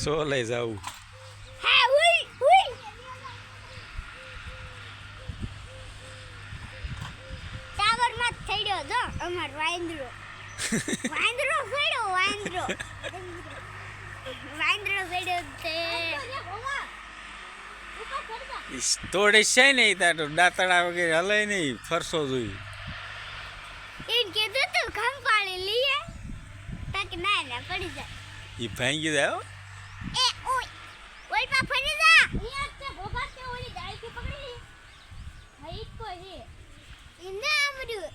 સોલે જાવું અમાર વાંદરો વાંદરો ફેડો વાંદરો વાંદરો ફેડો તે તોડે છે ને તારો દાંતડા વગેરે હલે નહીં ફરસો જોઈ એમ કીધું તું ખંપાળી લઈએ તાકે ના પડી જાય એ ભાંગી જાય એ ઓય ઓય પા ફરી જા અહીંયા તે ભોગા તે ઓલી ડાળ થી પકડી હઈ કો હે ઇને આમડું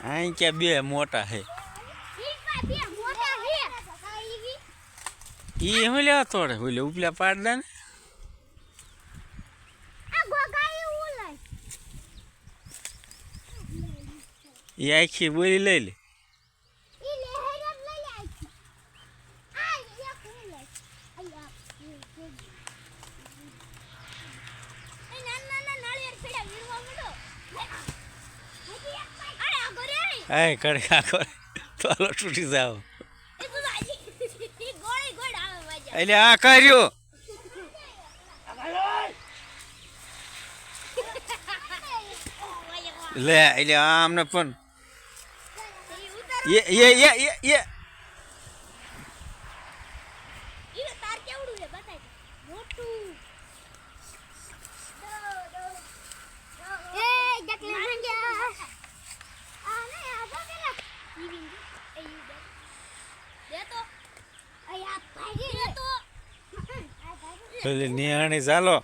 અહીં ક્યાં બે મોટા હે ઈ હું લેવા તોડે ઓલે ઉપલા પાડ દે ને એ આખી બોલી લઈ લે Ay, carga, todo lo chutizado. Ele ah, caiu. Le, ele am na pun. Ye. નિહાણી ચાલો